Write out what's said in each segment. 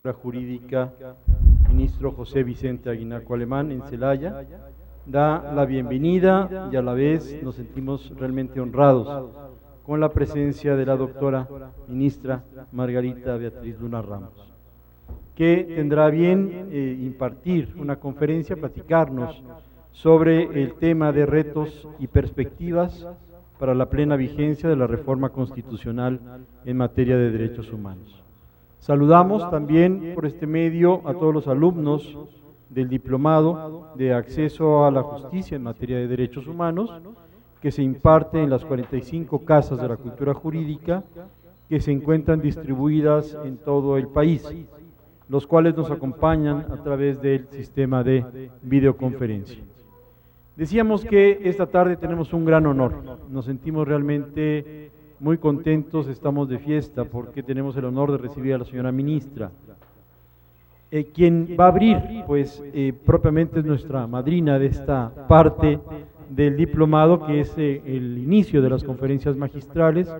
Jurídica, ministro José Vicente Aguinaco Alemán, en Celaya, da la bienvenida y a la vez nos sentimos realmente honrados con la presencia de la doctora ministra Margarita Beatriz Luna Ramos, que tendrá bien impartir una conferencia, platicarnos sobre el tema de retos y perspectivas para la plena vigencia de la reforma constitucional en materia de derechos humanos. Saludamos también por este medio a todos los alumnos del Diplomado de Acceso a la Justicia en materia de derechos humanos, que se imparte en las 45 casas de la cultura jurídica que se encuentran distribuidas en todo el país, los cuales nos acompañan a través del sistema de videoconferencia. Decíamos que esta tarde tenemos un gran honor, nos sentimos realmente muy contentos, estamos de fiesta porque tenemos el honor de recibir a la señora ministra. Quien va a abrir, pues propiamente es nuestra madrina de esta parte del diplomado, que es el inicio de las conferencias magistrales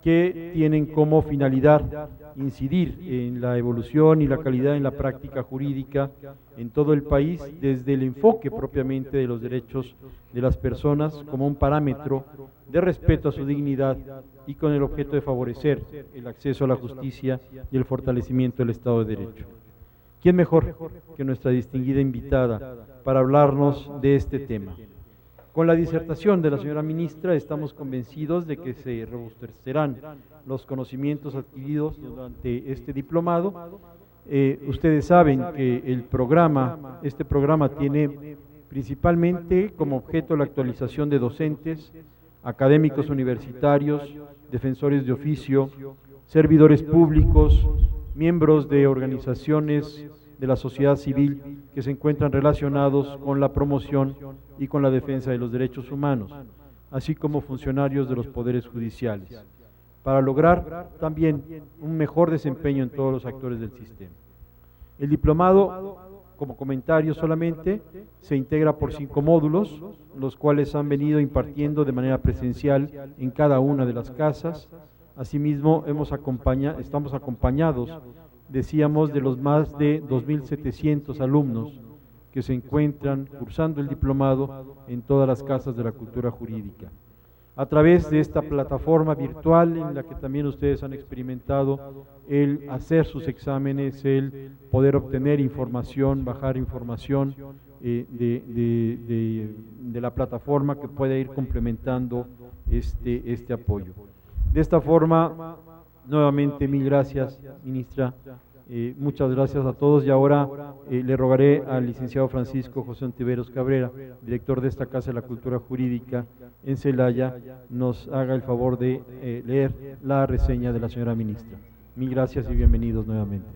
que tienen como finalidad incidir en la evolución y la calidad en la práctica jurídica en todo el país, desde el enfoque propiamente de los derechos de las personas como un parámetro de respeto a su dignidad y con el objeto de favorecer el acceso a la justicia y el fortalecimiento del Estado de Derecho. ¿Quién mejor que nuestra distinguida invitada para hablarnos de este tema? Con la disertación de la señora ministra estamos convencidos de que se robustecerán los conocimientos adquiridos durante este diplomado. Ustedes saben que este programa tiene principalmente como objeto la actualización de docentes, académicos universitarios, defensores de oficio, servidores públicos, miembros de organizaciones de la sociedad civil que se encuentran relacionados con la promoción y con la defensa de los derechos humanos, así como funcionarios de los poderes judiciales, para lograr también un mejor desempeño en todos los actores del sistema. El diplomado, como comentario solamente, se integra por 5 módulos, los cuales han venido impartiendo de manera presencial en cada una de las casas. Asimismo, estamos acompañados, decíamos, de los más de 2.700 alumnos que se encuentran cursando el diplomado en todas las casas de la cultura jurídica. A través de esta plataforma virtual en la que también ustedes han experimentado el hacer sus exámenes, el poder obtener información, bajar información de la plataforma que puede ir complementando este apoyo. De esta forma, nuevamente mil gracias, ministra. Muchas gracias a todos y ahora le rogaré al licenciado Francisco José Ontiveros Cabrera, director de esta Casa de la Cultura Jurídica en Celaya, nos haga el favor de leer la reseña de la señora ministra. Mil gracias y bienvenidos nuevamente.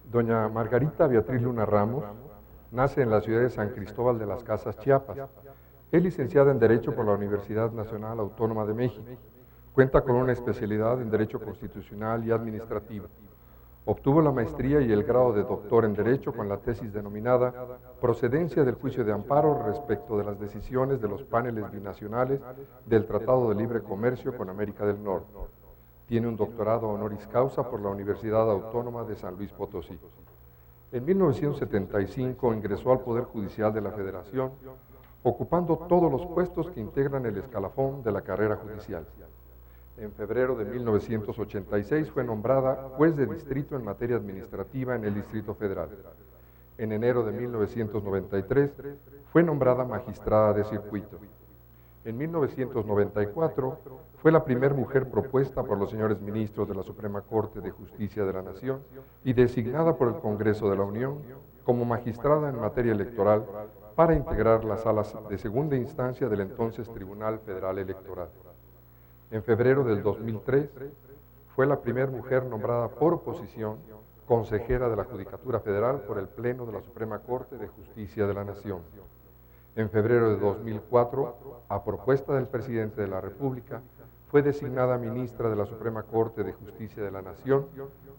Doña Margarita Beatriz Luna Ramos nace en la ciudad de San Cristóbal de las Casas, Chiapas. Es licenciada en Derecho por la Universidad Nacional Autónoma de México. Cuenta con una especialidad en Derecho Constitucional y Administrativo. Obtuvo la maestría y el grado de doctor en Derecho con la tesis denominada Procedencia del Juicio de Amparo respecto de las decisiones de los paneles binacionales del Tratado de Libre Comercio con América del Norte. Tiene un doctorado honoris causa por la Universidad Autónoma de San Luis Potosí. En 1975 ingresó al Poder Judicial de la Federación, ocupando todos los puestos que integran el escalafón de la carrera judicial. En febrero de 1986 fue nombrada juez de distrito en materia administrativa en el Distrito Federal. En enero de 1993 fue nombrada magistrada de circuito. En 1994 fue la primera mujer propuesta por los señores ministros de la Suprema Corte de Justicia de la Nación y designada por el Congreso de la Unión como magistrada en materia electoral para integrar las salas de segunda instancia del entonces Tribunal Federal Electoral. En febrero del 2003 fue la primera mujer nombrada por oposición consejera de la Judicatura Federal por el Pleno de la Suprema Corte de Justicia de la Nación. En febrero de 2004, a propuesta del presidente de la República, fue designada ministra de la Suprema Corte de Justicia de la Nación,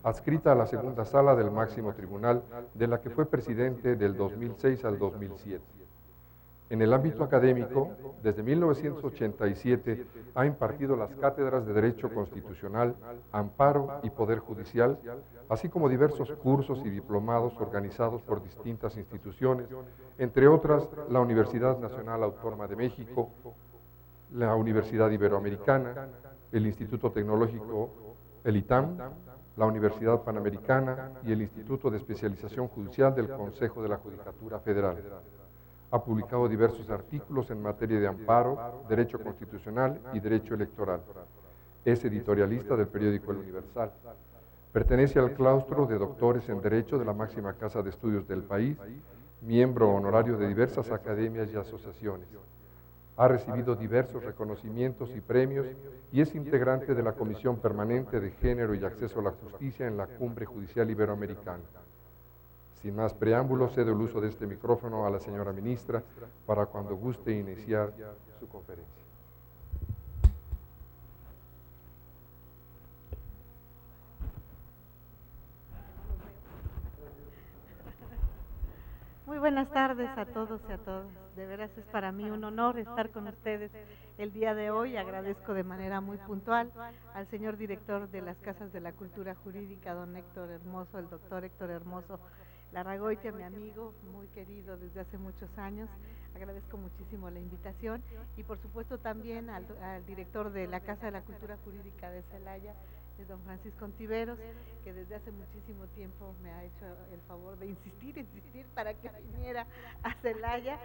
adscrita a la segunda sala del máximo tribunal, de la que fue presidente del 2006 al 2007. En el ámbito académico, desde 1987 ha impartido las cátedras de Derecho Constitucional, Amparo y Poder Judicial, así como diversos cursos y diplomados organizados por distintas instituciones, entre otras la Universidad Nacional Autónoma de México, la Universidad Iberoamericana, el Instituto Tecnológico, el ITAM, la Universidad Panamericana y el Instituto de Especialización Judicial del Consejo de la Judicatura Federal. Ha publicado diversos artículos en materia de amparo, derecho constitucional y derecho electoral. Es editorialista del periódico El Universal. Pertenece al claustro de doctores en Derecho de la máxima casa de estudios del país, miembro honorario de diversas academias y asociaciones. Ha recibido diversos reconocimientos y premios y es integrante de la Comisión Permanente de Género y Acceso a la Justicia en la Cumbre Judicial Iberoamericana. Sin más preámbulos, cedo el uso de este micrófono a la señora ministra para cuando guste iniciar su conferencia. Muy buenas tardes a todos y a todas. De veras es para mí un honor estar con ustedes el día de hoy. Agradezco de manera muy puntual al señor director de las Casas de la Cultura Jurídica, don Héctor Hermoso, el doctor Héctor Hermoso Larragoitia, mi amigo, muy querido desde hace muchos años. Agradezco muchísimo la invitación y por supuesto también al director de la Casa de la Cultura Jurídica de Celaya, es don Francisco Ontiveros, que desde hace muchísimo tiempo me ha hecho el favor de insistir para que viniera a Celaya.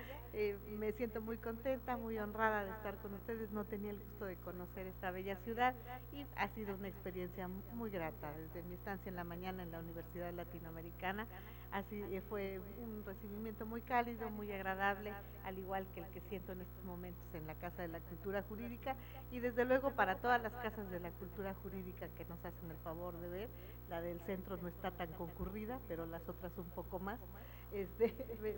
Me siento muy contenta, muy honrada de estar con ustedes. No tenía el gusto de conocer esta bella ciudad y ha sido una experiencia muy grata. Desde mi estancia en la mañana en la Universidad Latinoamericana, así fue un recibimiento muy cálido, muy agradable, al igual que el que siento en estos momentos en la Casa de la Cultura Jurídica y desde luego para todas las casas de la cultura jurídica que nos hacen el favor de ver. La del centro no está tan concurrida, pero las otras un poco más.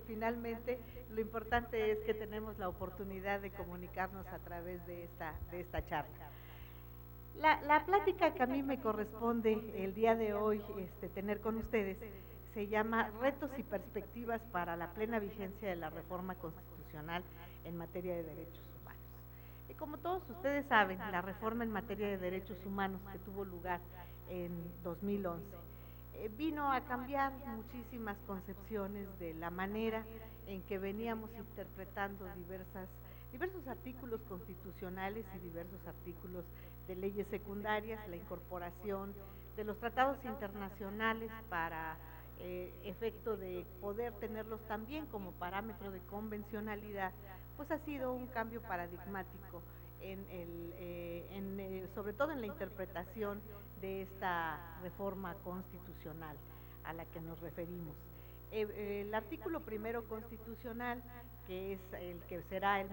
Finalmente, lo importante es que tenemos la oportunidad de comunicarnos a través de esta charla. La plática que a mí me corresponde el día de hoy tener con ustedes se llama Retos y perspectivas para la plena vigencia de la reforma constitucional en materia de derechos humanos. Y como todos ustedes saben, la reforma en materia de derechos humanos que tuvo lugar en 2011 vino a cambiar muchísimas concepciones de la manera en que veníamos interpretando diversos artículos constitucionales y diversos artículos de leyes secundarias, la incorporación de los tratados internacionales para efecto de poder tenerlos también como parámetro de convencionalidad, pues ha sido un cambio paradigmático sobre todo en la interpretación de esta reforma constitucional a la que nos referimos. El artículo primero constitucional, que es el que será el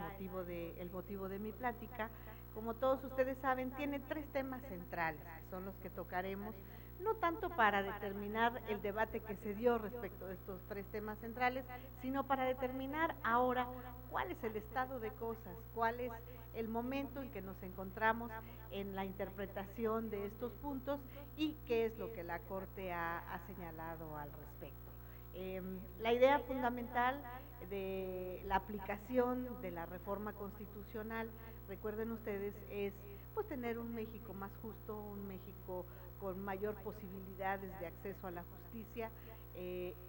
motivo de mi plática, como todos ustedes saben, tiene tres temas centrales, que son los que tocaremos, no tanto para determinar el debate que se dio respecto de estos tres temas centrales, sino para determinar ahora cuál es el estado de cosas, cuál es el momento en que nos encontramos en la interpretación de estos puntos y qué es lo que la Corte ha señalado al respecto. La idea fundamental de la aplicación de la reforma constitucional, recuerden ustedes, es pues tener un México más justo, un México con mayor posibilidades de acceso a la justicia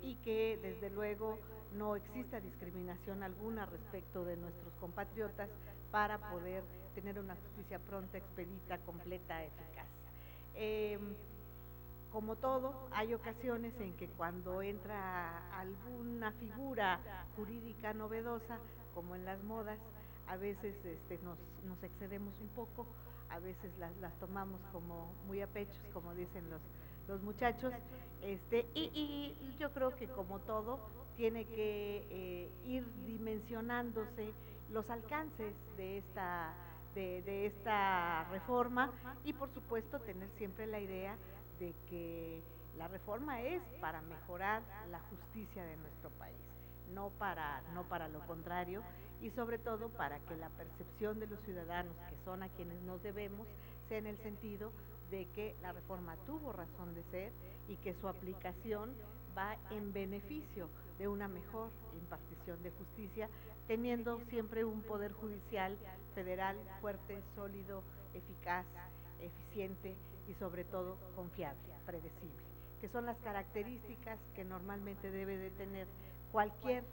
y que desde luego no exista discriminación alguna respecto de nuestros compatriotas para poder tener una justicia pronta, expedita, completa, eficaz. Como todo, hay ocasiones en que cuando entra alguna figura jurídica novedosa, como en las modas, a veces nos excedemos un poco, a veces las tomamos como muy a pechos, como dicen los muchachos, y yo creo que como todo, tiene que ir dimensionándose los alcances de esta reforma y por supuesto tener siempre la idea de que la reforma es para mejorar la justicia de nuestro país, no para lo contrario, y sobre todo para que la percepción de los ciudadanos, que son a quienes nos debemos, sea en el sentido de que la reforma tuvo razón de ser y que su aplicación va en beneficio de una mejor impartición de justicia, teniendo siempre un poder judicial federal fuerte, sólido, eficaz, eficiente y sobre todo confiable, predecible, que son las características que normalmente debe de tener cualquier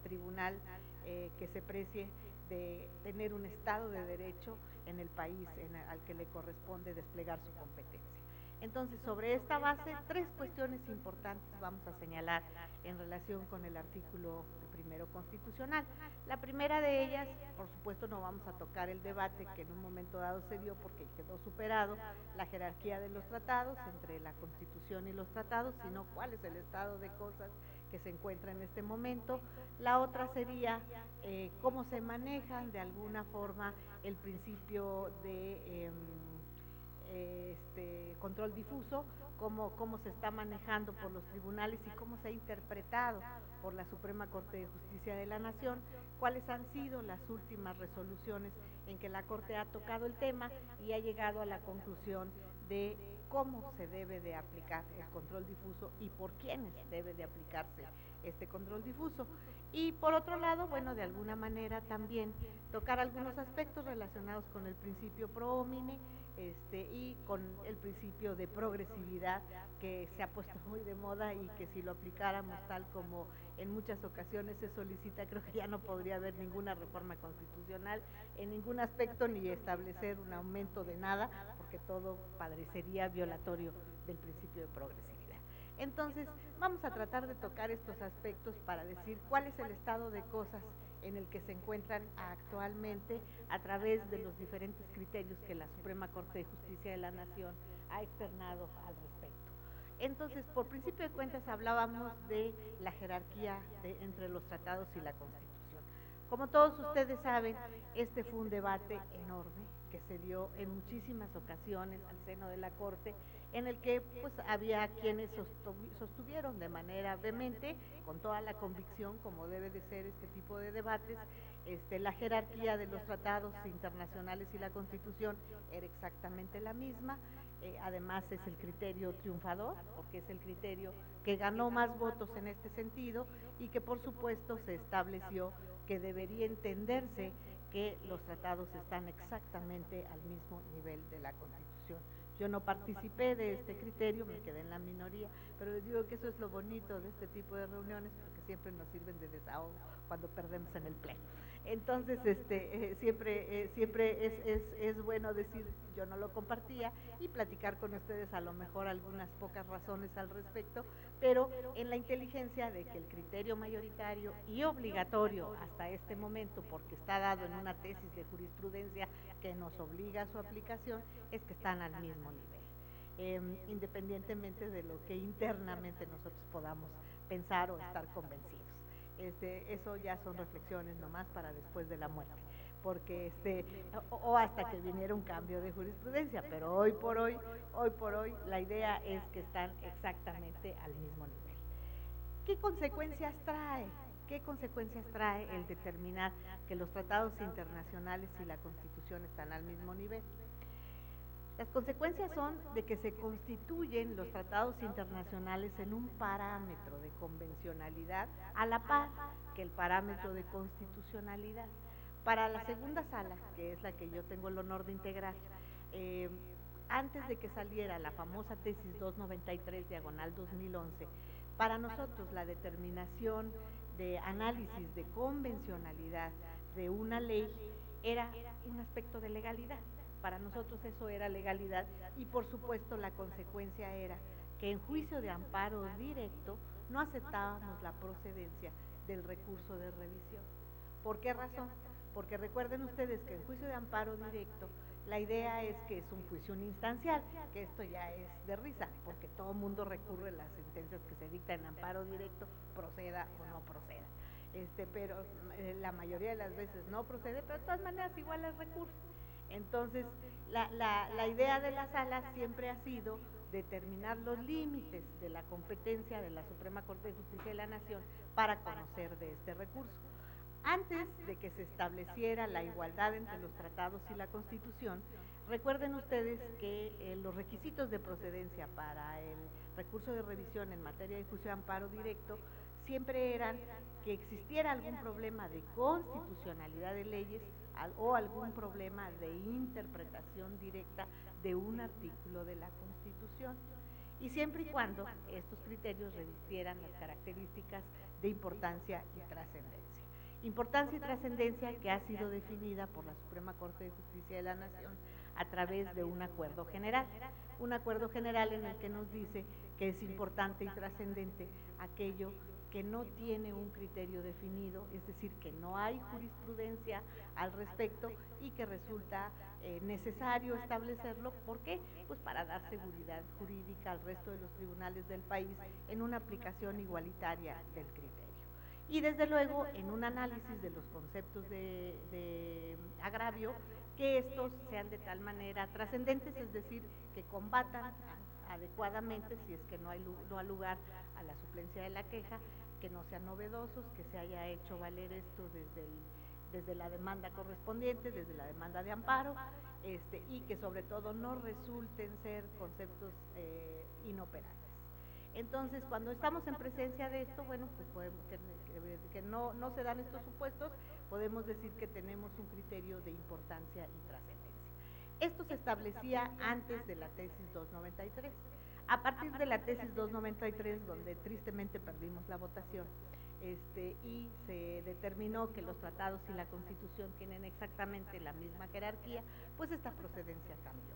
tribunal que se precie de tener un Estado de Derecho en el país al que le corresponde desplegar su competencia. Entonces, sobre esta base, tres cuestiones importantes vamos a señalar en relación con el artículo primero constitucional. La primera de ellas, por supuesto, no vamos a tocar el debate que en un momento dado se dio porque quedó superado, la jerarquía de los tratados entre la Constitución y los tratados, sino cuál es el estado de cosas que se encuentra en este momento. La otra sería cómo se manejan de alguna forma el principio de control difuso, cómo se está manejando por los tribunales y cómo se ha interpretado por la Suprema Corte de Justicia de la Nación, cuáles han sido las últimas resoluciones en que la Corte ha tocado el tema y ha llegado a la conclusión de cómo se debe de aplicar el control difuso y por quiénes debe de aplicarse este control difuso. Y por otro lado, bueno, de alguna manera también tocar algunos aspectos relacionados con el principio pro homine y con el principio de progresividad que se ha puesto muy de moda y que si lo aplicáramos tal como en muchas ocasiones se solicita, creo que ya no podría haber ninguna reforma constitucional en ningún aspecto ni establecer un aumento de nada, porque todo parecería violatorio del principio de progresividad. Entonces, vamos a tratar de tocar estos aspectos para decir cuál es el estado de cosas en el que se encuentran actualmente a través de los diferentes criterios que la Suprema Corte de Justicia de la Nación ha externado al respecto. Entonces, por principio de cuentas, hablábamos de la jerarquía entre los tratados y la Constitución. Como todos ustedes saben, este fue un debate enorme que se dio en muchísimas ocasiones al seno de la Corte, en el que pues había quienes sostuvieron de manera vehemente, con toda la convicción, como debe de ser este tipo de debates, la jerarquía de los tratados internacionales y la Constitución era exactamente la misma. Además es el criterio triunfador, porque es el criterio que ganó más votos en este sentido y que por supuesto se estableció que debería entenderse que los tratados están exactamente al mismo nivel de la Constitución. Yo no participé de este criterio, me quedé en la minoría, pero les digo que eso es lo bonito de este tipo de reuniones, porque siempre nos sirven de desahogo cuando perdemos en el pleno. Entonces, siempre es bueno decir, yo no lo compartía, y platicar con ustedes a lo mejor algunas pocas razones al respecto, pero en la inteligencia de que el criterio mayoritario y obligatorio hasta este momento, porque está dado en una tesis de jurisprudencia que nos obliga a su aplicación, es que están al mismo nivel, independientemente de lo que internamente nosotros podamos pensar o estar convencidos. Eso ya son reflexiones nomás para después de la muerte, porque o hasta que viniera un cambio de jurisprudencia, pero hoy por hoy la idea es que están exactamente al mismo nivel. ¿Qué consecuencias trae? ¿Qué consecuencias trae el determinar que los tratados internacionales y la Constitución están al mismo nivel? Las consecuencias son de que se constituyen los tratados internacionales en un parámetro de convencionalidad a la par que el parámetro de constitucionalidad. Para la segunda sala, que es la que yo tengo el honor de integrar, antes de que saliera la famosa tesis 293/2011, para nosotros la determinación de análisis de convencionalidad de una ley era un aspecto de legalidad. Para nosotros eso era legalidad y por supuesto la consecuencia era que en juicio de amparo directo no aceptábamos la procedencia del recurso de revisión. ¿Por qué razón? Porque recuerden ustedes que en juicio de amparo directo la idea es que es un juicio instancial, que esto ya es de risa, porque todo el mundo recurre a las sentencias que se dictan en amparo directo, proceda o no proceda. Pero la mayoría de las veces no procede, pero de todas maneras igual es recurso. Entonces, la idea de la sala siempre ha sido determinar los límites de la competencia de la Suprema Corte de Justicia de la Nación para conocer de este recurso. Antes de que se estableciera la igualdad entre los tratados y la Constitución, recuerden ustedes que los requisitos de procedencia para el recurso de revisión en materia de juicio de amparo directo siempre eran que existiera algún problema de constitucionalidad de leyes o algún problema de interpretación directa de un artículo de la Constitución, y siempre y cuando estos criterios revistieran las características de importancia y trascendencia. Importancia y trascendencia que ha sido definida por la Suprema Corte de Justicia de la Nación a través de un acuerdo general en el que nos dice que es importante y trascendente aquello que no tiene un criterio definido, es decir, que no hay jurisprudencia al respecto y que resulta necesario establecerlo. ¿Por qué? Pues para dar seguridad jurídica al resto de los tribunales del país en una aplicación igualitaria del criterio. Y desde luego en un análisis de los conceptos de agravio, que estos sean de tal manera trascendentes, es decir, que combatan adecuadamente, si es que no ha lugar a la suplencia de la queja, que no sean novedosos, que se haya hecho valer esto desde la demanda correspondiente, desde la demanda de amparo, y que sobre todo no resulten ser conceptos inoperantes. Entonces, cuando estamos en presencia de esto, bueno, pues podemos, que no se dan estos supuestos, podemos decir que tenemos un criterio de importancia y trascendencia. Esto se establecía antes de la tesis 293. A partir de la tesis 293, donde tristemente perdimos la votación, y se determinó que los tratados y la Constitución tienen exactamente la misma jerarquía, pues esta procedencia cambió.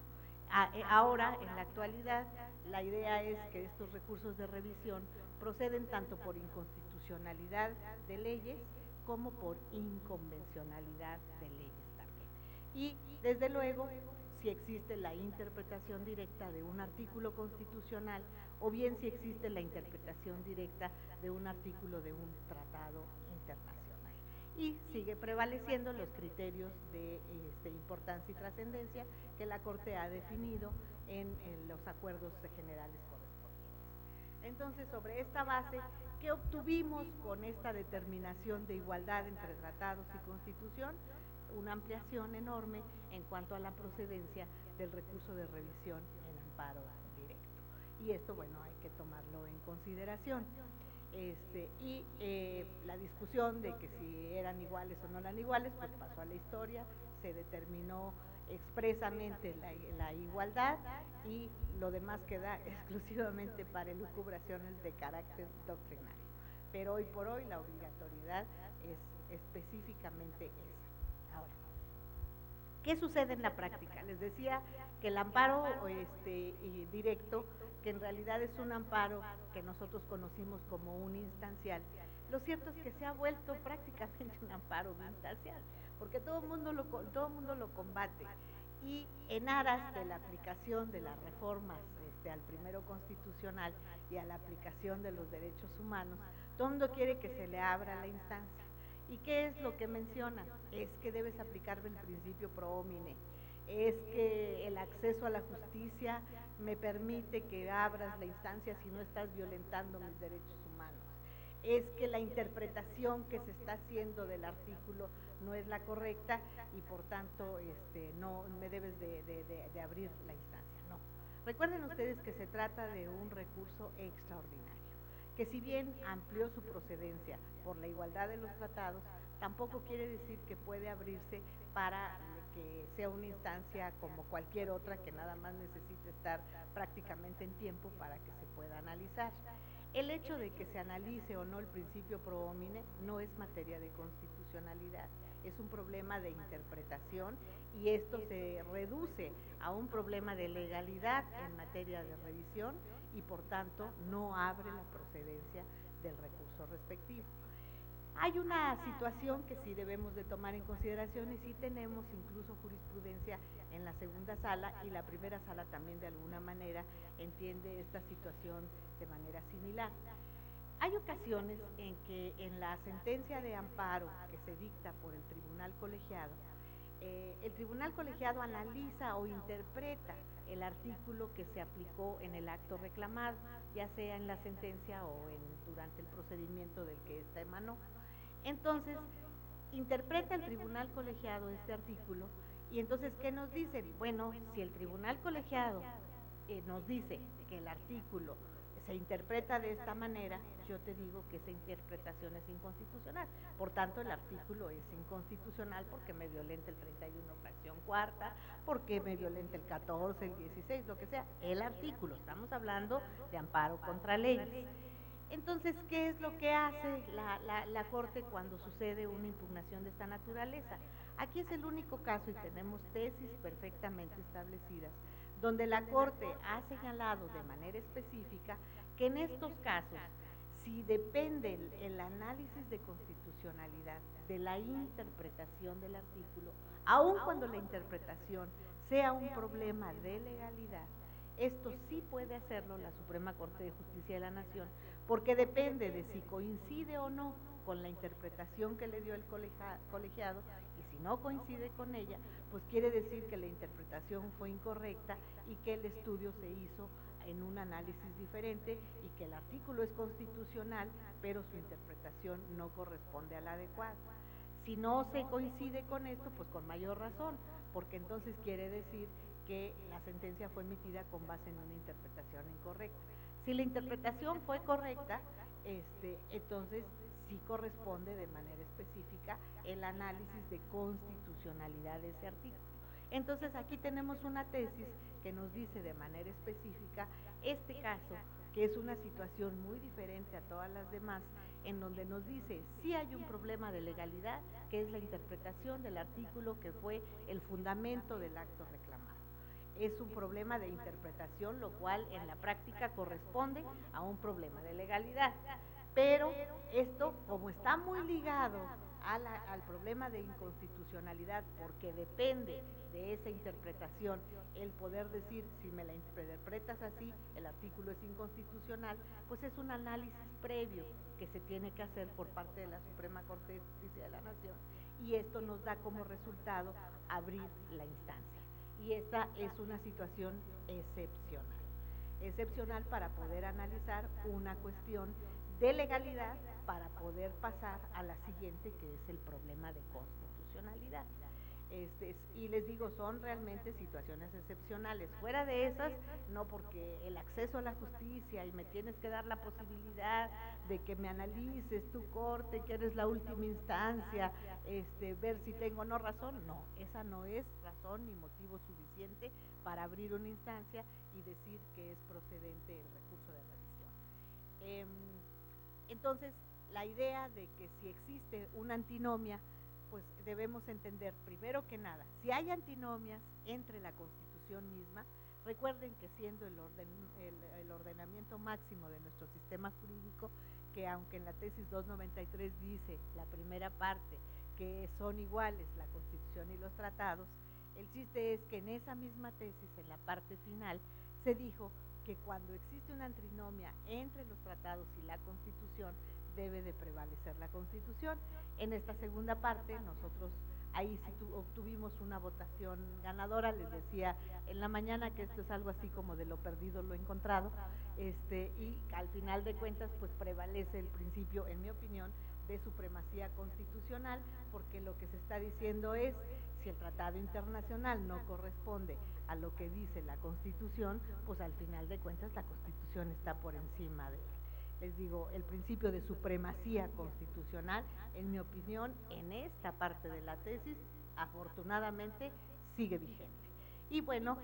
Ahora, en la actualidad, la idea es que estos recursos de revisión proceden tanto por inconstitucionalidad de leyes como por inconvencionalidad de leyes también. Y, desde luego, si existe la interpretación directa de un artículo constitucional o bien si existe la interpretación directa de un artículo de un tratado internacional. Y sigue prevaleciendo los criterios de importancia y trascendencia que la Corte ha definido en los acuerdos generales correspondientes. Entonces, sobre esta base, ¿qué obtuvimos con esta determinación de igualdad entre tratados y Constitución? Una ampliación enorme en cuanto a la procedencia del recurso de revisión en amparo directo. Y esto, bueno, hay que tomarlo en consideración. La discusión de que si eran iguales o no eran iguales, pues pasó a la historia, se determinó expresamente la igualdad y lo demás queda exclusivamente para elucubraciones de carácter doctrinario. Pero hoy por hoy la obligatoriedad es específicamente esa. Ahora, ¿qué sucede en la práctica? Les decía que el amparo directo, que en realidad es un amparo que nosotros conocimos como un instancial, lo cierto es que se ha vuelto prácticamente un amparo instancial, porque todo el mundo lo combate. Y en aras de la aplicación de las reformas al primero constitucional y a la aplicación de los derechos humanos, todo el mundo quiere que se le abra la instancia. ¿Y qué es lo que menciona? Es que debes aplicar el principio pro homine, es que el acceso a la justicia me permite que abras la instancia si no estás violentando mis derechos humanos, es que la interpretación que se está haciendo del artículo no es la correcta y por tanto no me debes de abrir la instancia. No. Recuerden ustedes que se trata de un recurso extraordinario, que si bien amplió su procedencia por la igualdad de los tratados, tampoco quiere decir que puede abrirse para que sea una instancia como cualquier otra, que nada más necesite estar prácticamente en tiempo para que se pueda analizar. El hecho de que se analice o no el principio pro homine no es materia de constitucionalidad, es un problema de interpretación y esto se reduce a un problema de legalidad en materia de revisión y por tanto no abre la procedencia del recurso respectivo. Hay una situación que sí debemos de tomar en consideración y sí tenemos incluso jurisprudencia en la segunda sala y la primera sala también de alguna manera entiende esta situación de manera similar. Hay ocasiones en que en la sentencia de amparo que se dicta por el tribunal colegiado analiza o interpreta el artículo que se aplicó en el acto reclamado, ya sea en la sentencia o durante el procedimiento del que ésta emanó. Entonces, interpreta el tribunal colegiado este artículo y entonces, ¿qué nos dicen? Bueno, si el tribunal colegiado nos dice que el artículo se interpreta de esta manera, yo te digo que esa interpretación es inconstitucional. Por tanto, el artículo es inconstitucional porque me violenta el 31 fracción cuarta, porque me violenta el 14, el 16, lo que sea. El artículo, estamos hablando de amparo contra leyes. Entonces, ¿qué es lo que hace la Corte cuando sucede una impugnación de esta naturaleza? Aquí es el único caso, y tenemos tesis perfectamente establecidas, donde la Corte ha señalado de manera específica que en estos casos, si depende el análisis de constitucionalidad de la interpretación del artículo, aun cuando la interpretación sea un problema de legalidad, esto sí puede hacerlo la Suprema Corte de Justicia de la Nación, porque depende de si coincide o no con la interpretación que le dio el colegiado, y si no coincide con ella, pues quiere decir que la interpretación fue incorrecta y que el estudio se hizo en un análisis diferente y que el artículo es constitucional, pero su interpretación no corresponde a la adecuada. Si no se coincide con esto, pues con mayor razón, porque entonces quiere decir que la sentencia fue emitida con base en una interpretación incorrecta. Si la interpretación fue correcta, entonces sí corresponde de manera específica el análisis de constitucionalidad de ese artículo. Entonces aquí tenemos una tesis que nos dice de manera específica este caso, que es una situación muy diferente a todas las demás, en donde nos dice sí hay un problema de legalidad, que es la interpretación del artículo que fue el fundamento del acto reclamado. Es un problema de interpretación, lo cual en la práctica corresponde a un problema de legalidad. Pero esto, como está muy ligado al problema de inconstitucionalidad, porque depende de esa interpretación el poder decir, si me la interpretas así, el artículo es inconstitucional, pues es un análisis previo que se tiene que hacer por parte de la Suprema Corte de Justicia de la Nación, y esto nos da como resultado abrir la instancia. Y esta es una situación excepcional para poder analizar una cuestión de legalidad para poder pasar a la siguiente, que es el problema de constitucionalidad. Y les digo, son realmente situaciones excepcionales. Fuera de esas, no, porque el acceso a la justicia y me tienes que dar la posibilidad de que me analices tu corte, que eres la última instancia, ver si tengo o no razón, no, esa no es razón ni motivo suficiente para abrir una instancia y decir que es procedente el recurso de revisión. Entonces, la idea de que si existe una antinomia, pues debemos entender, primero que nada, si hay antinomias entre la Constitución misma, recuerden que siendo el ordenamiento máximo de nuestro sistema jurídico, que aunque en la tesis 293 dice la primera parte que son iguales la Constitución y los tratados, el chiste es que en esa misma tesis, en la parte final, se dijo que cuando existe una antinomia entre los tratados y la Constitución, debe de prevalecer la Constitución. En esta segunda parte, nosotros ahí sí obtuvimos una votación ganadora, les decía en la mañana que esto es algo así como de lo perdido lo encontrado, y al final de cuentas pues prevalece el principio, en mi opinión, de supremacía constitucional, porque lo que se está diciendo es, si el tratado internacional no corresponde a lo que dice la Constitución, pues al final de cuentas la Constitución está por encima de él. Les digo, el principio de supremacía constitucional, en mi opinión, en esta parte de la tesis, afortunadamente, sigue vigente. Y bueno,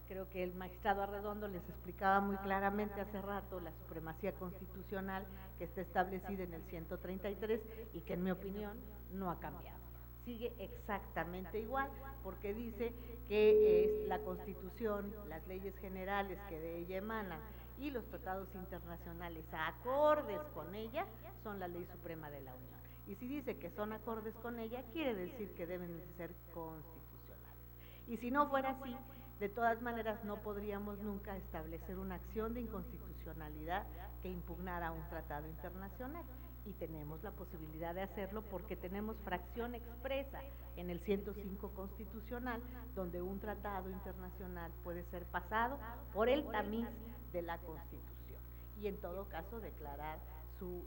creo que el magistrado Arredondo les explicaba muy claramente hace rato la supremacía constitucional que está establecida en el 133 y que en mi opinión no ha cambiado. Sigue exactamente igual, porque dice que es la Constitución, las leyes generales que de ella emanan y los tratados internacionales acordes con ella son la ley suprema de la Unión. Y si dice que son acordes con ella, quiere decir que deben de ser constitucionales. Y si no fuera así, de todas maneras no podríamos nunca establecer una acción de inconstitucionalidad que impugnara un tratado internacional. Y tenemos la posibilidad de hacerlo porque tenemos fracción expresa en el 105 constitucional, donde un tratado internacional puede ser pasado por el tamiz de la Constitución y en todo caso declarar su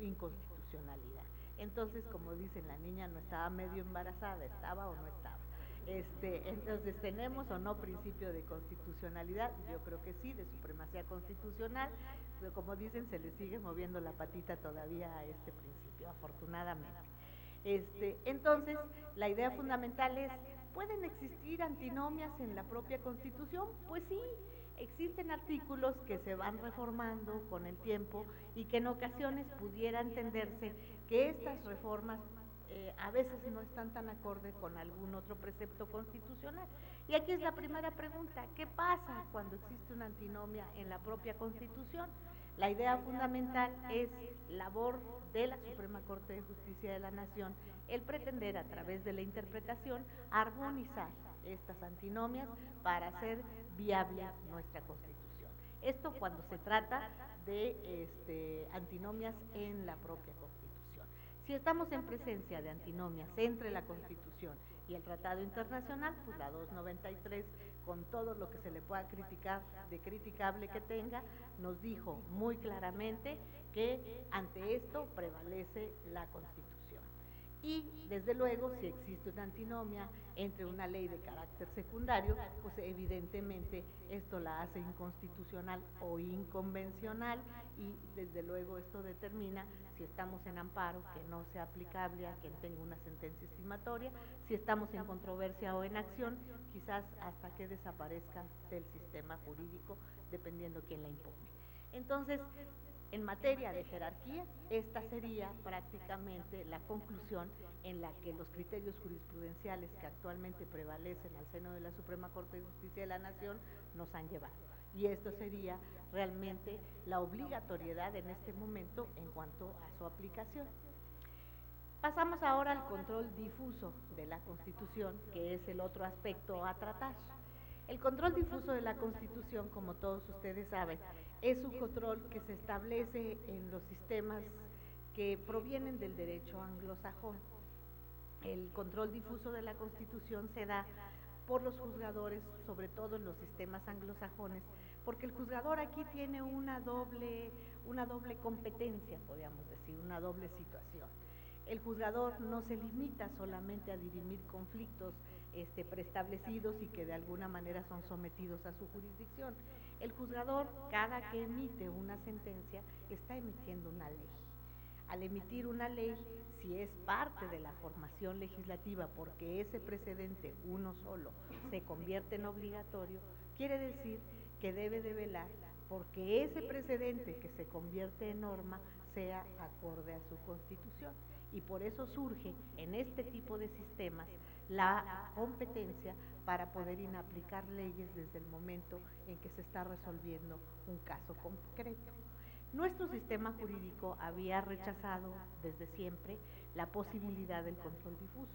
inconstitucionalidad. Entonces, como dicen, la niña no estaba medio embarazada, ¿estaba o no estaba? Entonces, ¿tenemos o no principio de constitucionalidad? Yo creo que sí, de supremacía constitucional, pero como dicen, se le sigue moviendo la patita todavía a este principio, afortunadamente. Entonces, la idea fundamental es, ¿pueden existir antinomias en la propia Constitución? Pues sí, existen artículos que se van reformando con el tiempo y que en ocasiones pudiera entenderse que estas reformas a veces no están tan acorde con algún otro precepto constitucional. Y aquí es la primera pregunta, ¿qué pasa cuando existe una antinomia en la propia Constitución? La idea fundamental es labor de la Suprema Corte de Justicia de la Nación el pretender a través de la interpretación armonizar estas antinomias para hacer viable nuestra Constitución. Esto cuando se trata de antinomias en la propia Constitución. Si estamos en presencia de antinomias entre la Constitución y el Tratado Internacional, pues la 293, con todo lo que se le pueda criticar, de criticable que tenga, nos dijo muy claramente que ante esto prevalece la Constitución. Y, desde luego, si existe una antinomia entre una ley de carácter secundario, pues evidentemente esto la hace inconstitucional o inconvencional y, desde luego, esto determina si estamos en amparo, que no sea aplicable a quien tenga una sentencia estimatoria, si estamos en controversia o en acción, quizás hasta que desaparezca del sistema jurídico, dependiendo quién la impugne. Entonces, en materia de jerarquía, esta sería prácticamente la conclusión en la que los criterios jurisprudenciales que actualmente prevalecen al seno de la Suprema Corte de Justicia de la Nación nos han llevado. Y esto sería realmente la obligatoriedad en este momento en cuanto a su aplicación. Pasamos ahora al control difuso de la Constitución, que es el otro aspecto a tratar. El control difuso de la Constitución, como todos ustedes saben, es un control que se establece en los sistemas que provienen del derecho anglosajón. El control difuso de la Constitución se da por los juzgadores, sobre todo en los sistemas anglosajones, porque el juzgador aquí tiene una doble competencia, podríamos decir, una doble situación. El juzgador no se limita solamente a dirimir conflictos preestablecidos y que de alguna manera son sometidos a su jurisdicción. El juzgador, cada que emite una sentencia, está emitiendo una ley. Al emitir una ley, si es parte de la formación legislativa, porque ese precedente, uno solo, se convierte en obligatorio, quiere decir que debe de velar porque ese precedente que se convierte en norma sea acorde a su Constitución. Y por eso surge en este tipo de sistemas la competencia para poder inaplicar leyes desde el momento en que se está resolviendo un caso concreto. Nuestro sistema jurídico había rechazado desde siempre la posibilidad del control difuso.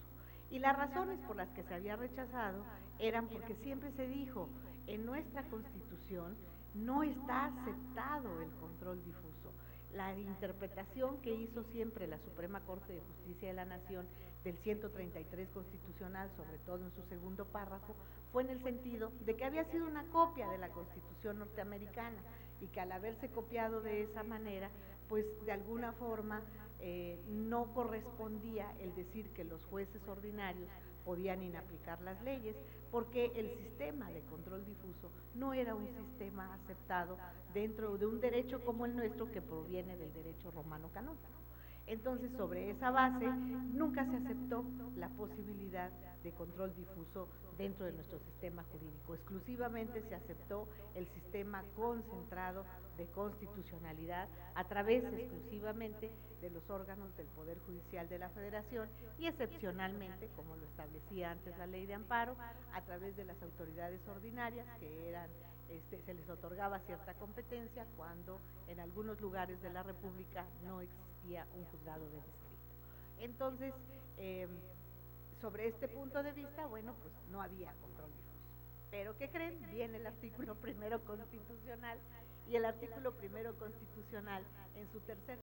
Y las razones por las que se había rechazado eran porque siempre se dijo, en nuestra Constitución no está aceptado el control difuso. La interpretación que hizo siempre la Suprema Corte de Justicia de la Nación del 133 constitucional, sobre todo en su segundo párrafo, fue en el sentido de que había sido una copia de la Constitución norteamericana y que al haberse copiado de esa manera, pues de alguna forma no correspondía el decir que los jueces ordinarios podían inaplicar las leyes, porque el sistema de control difuso no era un sistema aceptado dentro de un derecho como el nuestro que proviene del derecho romano canónico. Entonces, sobre esa base, nunca se aceptó la posibilidad de control difuso dentro de nuestro sistema jurídico. Exclusivamente se aceptó el sistema concentrado de constitucionalidad a través exclusivamente de los órganos del Poder Judicial de la Federación y excepcionalmente, como lo establecía antes la Ley de Amparo, a través de las autoridades ordinarias que eran se les otorgaba cierta competencia cuando en algunos lugares de la República no existía un juzgado de distrito. Entonces, sobre este punto de vista, bueno, pues no había control difuso. Pero ¿qué creen? Viene el artículo primero constitucional y el artículo primero constitucional en su tercer